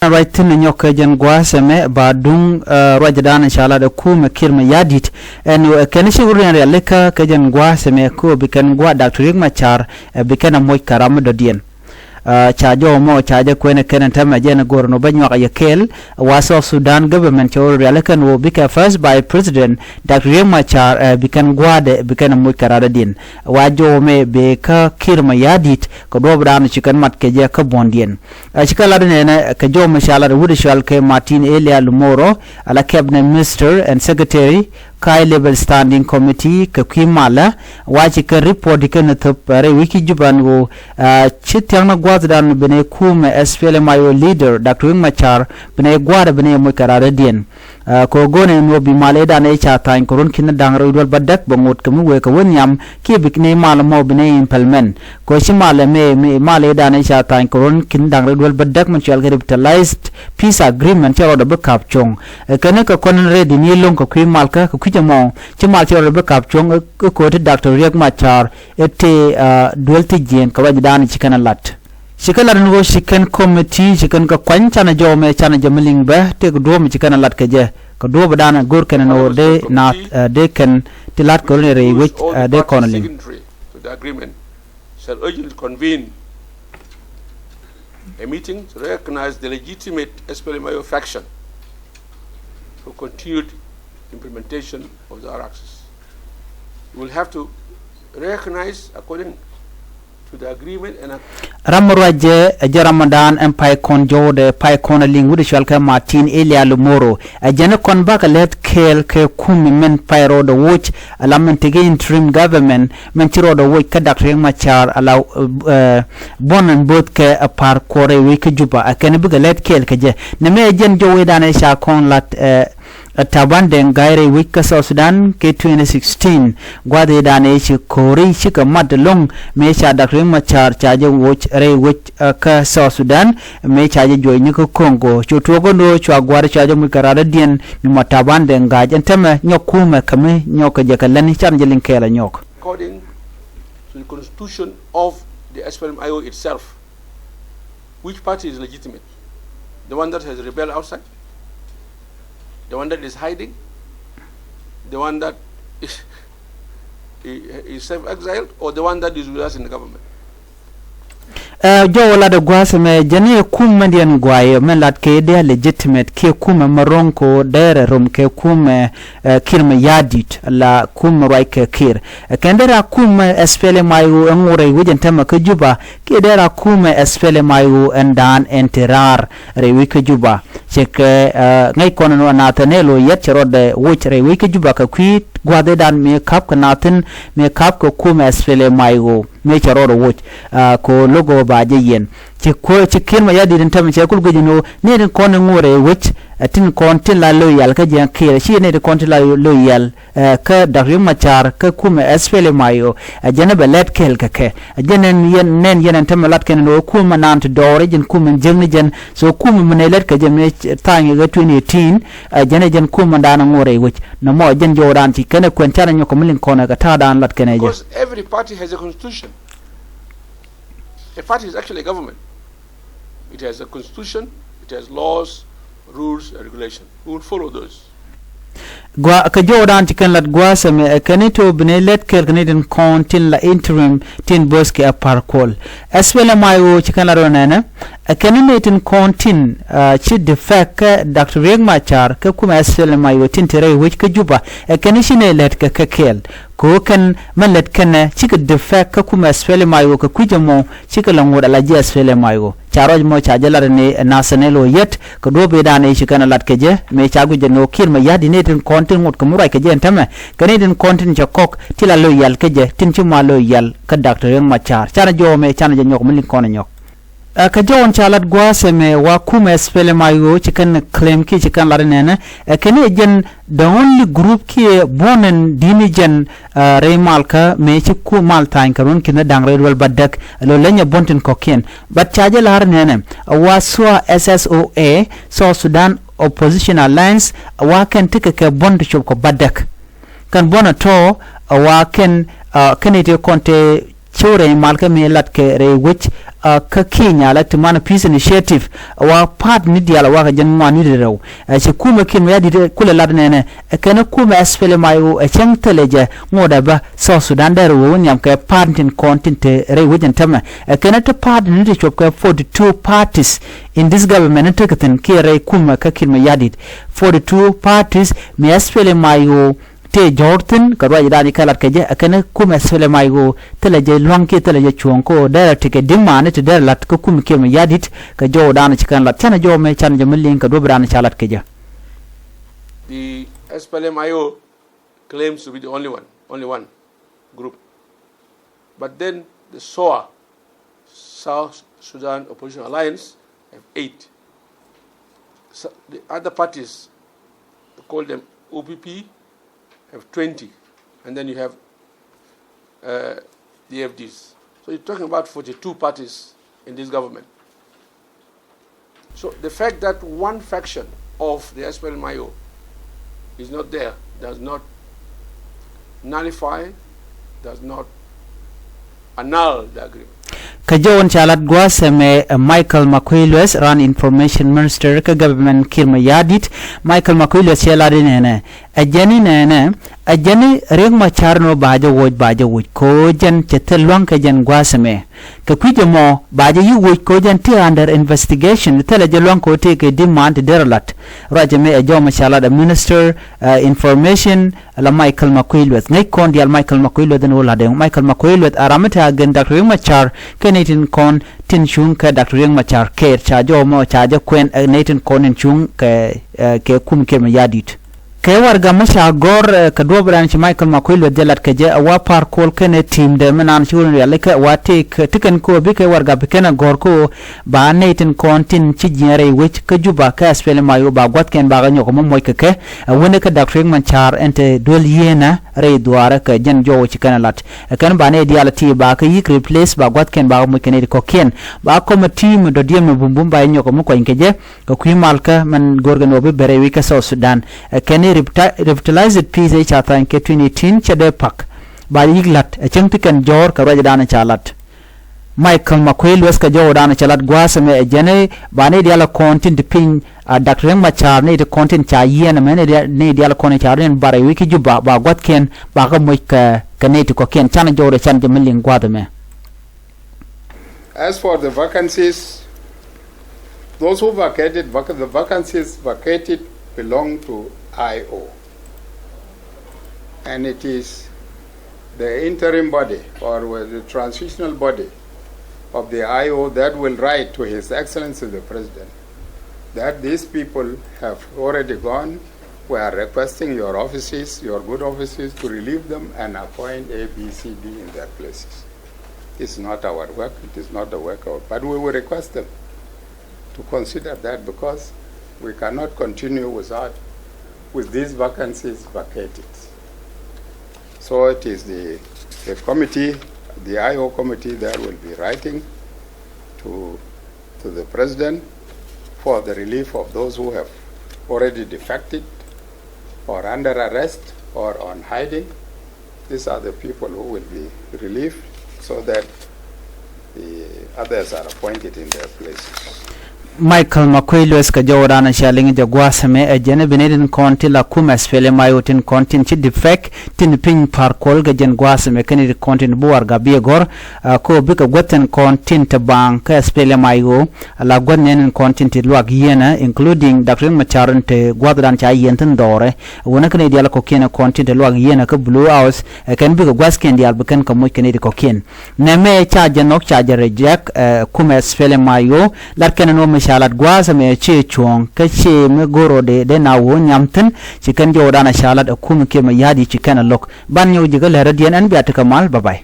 chana right tin nyoka jen gwaseme ba dung rajadan inshallah da ku makirma yadit en kanishi wurin ya leka ka jen gwaseme ko bikan gwa Dr. Riek Machar bikan moy karam do dien chajo mo chaje kwene kenen tama jena gorno banyo yakel waso Sudan government chor yalakan wo bika first by president Dr. Riek Machar bikan gwade bikan moy karada din wajo me be ka kirma yadit ko do bran chikan mat ke je ka bondien chikala ne ka jo mashallah wude shal ke Martin Elia Lumoro ala cabinet minister and secretary Kai level standing committee ka kwimala wachi ka report kan thapare wiki juban go chityang gwazdan bene kuma SPLM mayo leader Dr. Riek Machar bene gwada bene mo karara dien ko gone no bi male da ne cha tan koron kin dangro dol badak bangot kam we ka wonyam ki bikne mal mo bene implement ko shi male me male da ne cha tan koron kin dangro dol badak man chal revitalized peace agreement cha do bakap chong kana ka kon ready ni long ko kwimal ka kujamo chimal cha do bakap chong ko te Dr. Riek Machar ete dualti jen ka wajdan chikana lat shikala ngo shikan committee shikan ka kwancha na jome chana jamling ba te do mi chikana lat ka je ko do badana gor kana no de na de kan tilat ko ne re which de konaling to the agreement shall urgently convene a meeting to recognize the legitimate SPLM faction for continued implementation of the axis. We will have to recognize according to the agreement and Ramuraje Ramadan Empire Konjo de Pai Konaling with Shalka Martin Elia Lumoro a Jana Konbaka let Kel Ke Kumi Men Pyro the Watch a lamentige interim government Mentiro the Watch Dr. Riek Machar allow Bon and both Ke a par Kore Wiki Juba a Kenebuga let Kel Kaje Neme Jen Joe Dan Sha Kon Lat Tabanden Gaire Wika South Sudan K 2016 Gwade Dane Kori Shika Mad Long Me Cha Dr. Riek Machar Charge Watch Ray Wich Ka South Sudan Me Charge Joy Niko Congo Chutogo no Chwa Gwade Charge Mukarada Dien Numa Tabanden Gaj and Teme Nyokume Kame Nyoka Jakalani Changeling Kela Nyok. According to the constitution of the SPLM-IO itself, which party is legitimate? The one that has rebelled outside? The one that is hiding, the one that is self-exiled, or the one that is with us in the government? Jo wala da gwasame jani kuma ndian gwaye men lat ke de legitimate ke kuma maronko dere rom ke kuma kirma yadit la kuma raike kir kendera kuma SPLM mayu ngure wujen tema ke juba ke dera kuma SPLM mayu endan enterar rewi ke juba cheke ngai kono no natanelo yetro de wuch rewi ke juba ka kwit gwade dan me kap kanatin me kap ko kuma SPLM mayu me charo wuch ko logo baje yen ci ko ci kirma yadi den tam ci kul gojino ne den kon ngore wuch tin kon tin la loyal ka jen kire ci ne de kon tin la loyal ka Dr. Riek Machar ka kuma SPLM mayo jana be let kel ka ke jenen yen nen yenen tam lat ken no kuma nant dore jen kuma jengni jen so kuma mene let ka jen tangi ga 2018 jana jen kuma dana ngore wuch no mo jen jodan ci kene kon tara nyoko mulin kon ka ta dan lat kene je because every party has a constitution. A party is actually a government. It has a constitution, it has laws, rules, and regulations. We will follow those. Gwa ka jodan tikan lat gwa same kanito bne let kel kaniten kon tin la interim tin boske a parkol SPLM mayo tikan la ronana kaninatin kon tin chi de fak Dr. Riek Machar ka kuma SPLM mayo tin tere which ka juba kanishine let ka kel ko kan malet kana chika de fak ka kuma SPLM mayo ka kujamo chika langoda la SPLM mayo charoj mo chajalar ne nasanelo yet ko dobe dane chikana lat keje me chagu je no kirma yadi ne tin kontin ngot ko murai keje entame kanidin kontin chakok tila loyal keje tin chuma loyal ka Dr. Riek Machar chana jo me chana je nyok mulin kono nyok ka jawon chalat gwase me wa kuma SPLM mayo chikan claim ki chikan larnene kene jen the only group ki bonen dinijen remalka me chiku maltain karun kina dangre wal badak lo lenya bonten koken but chaje larnene wa swa SSOA so Sudan Opposition Alliance wa kan tika ke bond shop ko badak kan bona to wa kan kanite konte chore malka me lat ke re which ka Kenya la timana peace initiative wa part ni diala wa jan ngwani de raw ci kuma kim ya di kula lad nene kana kuma espele mayo chang teleje ngoda ba South Sudan der wo nyam ka partin content re wajen tama kana ta part ni de chop ka 42 parties in this government takatin ke re kuma ka kim ya di 42 parties me espele mayo te jortin ka roja dani kala keje akana kuma espele mayo teleje lonke teleje chuonko der tike dimane te der lat ko kuma kim ya di ka jo dana chikan lat chana jo me chana jamilin ka do brana chalat keje. The SPLM-IO claims to be the only one group. But then the SOA, South Sudan Opposition Alliance, have 8. So the other parties, we call them OPP, have 20. And then you have the FDs. So you're talking about 42 parties in this government. So the fact that one faction of the SPLM-IO is not there does not nullify, does not annul the agreement. Kajawan chalat gwaseme Michael Makuilwes ran information minister ka government kirma yadit Michael Makuilwes chelari nene ajani riek machar no baja woj ko jan chetelwang ka jan gwaseme ka kwije mo baja yu woj ko jan ti under investigation tele jelwang ko te ke demand deralat rajame ajoma chalada minister information la Michael Makuilwes ngai kon dial Michael Makuilwes den wala de Michael Makuilwes aramata gen Dr. Riek Machar kenetin kon tin chung ka Dr. Riek Machar ke chajo mo chajo kwen netin kon chung ke kum ke yadit ke warga masha gor ka dobran ci Michael Makuilwes delat ke je wa par kol kene team de menan ci won yalla ka wate tiken ko bi ke warga bi kena gor ko ba netin kon tin ci jere wech ka juba ka spele mayo ba got ken ba ga nyoko mo moy ke wone ka Dr. Riek Machar ente dol yena re duara ka jen jowo ci kana lat kan ba ne diala ti ba ka yik replace ba got ken ba mo kene ko ken ba ko ma team do diem bumbum ba nyoko mo ko inkeje ko kuimal ka man gorgan obi bere wi ka South Sudan ken revitalized peace chata in 2018 chade pak ba yiglat chemtikan jor ka raja dana chalat Michael Makuilwes ka jor dana chalat gwasame jene bane diala content pin Dr. Riek Machar ne de content cha yena mene ne diala content cha ren bare wiki juba ba got ken ba ka moy ka kaneti ko ken chana jor chan jamilin gwadame. As for the vacancies, those who vacated the vacancies vacated belong to IO, and it is the interim body or the transitional body of the IO that will write to His Excellency the President that these people have already gone. We are requesting your offices, your good offices, to relieve them and appoint A, B, C, D in their places. It's not our work, it is not the work of, but we will request them to consider that, because we cannot continue with these vacancies vacated. So it is the committee, the IO committee, that will be writing to the President for the relief of those who have already defected or under arrest or on hiding. These are the people who will be relieved so that the others are appointed in their places. Michael Makuilwes ka jawrana shaling jagwasame ajene benedin konti la kuma spele mayotin kontin ci defek tin ping par kol ga jen gwasame kani kontin buar ga biegor ko bika goten kontin te bang ka spele mayo la gonnen kontin ti luag yena including Dr. Machar te gwadran cha yenten dore wona kani diala ko kena kontin te luag yena ka blue house kan bika gwasken dial beken ka moy kani ko ken neme cha jenok cha reject kuma spele mayo lar kenano shalat gwaza me che chuong ka che me goro de na wo nyamten chikan jo dana shalat akum ke ma yadi chikana lok ban yo jigal radian an biata kamal bye bye.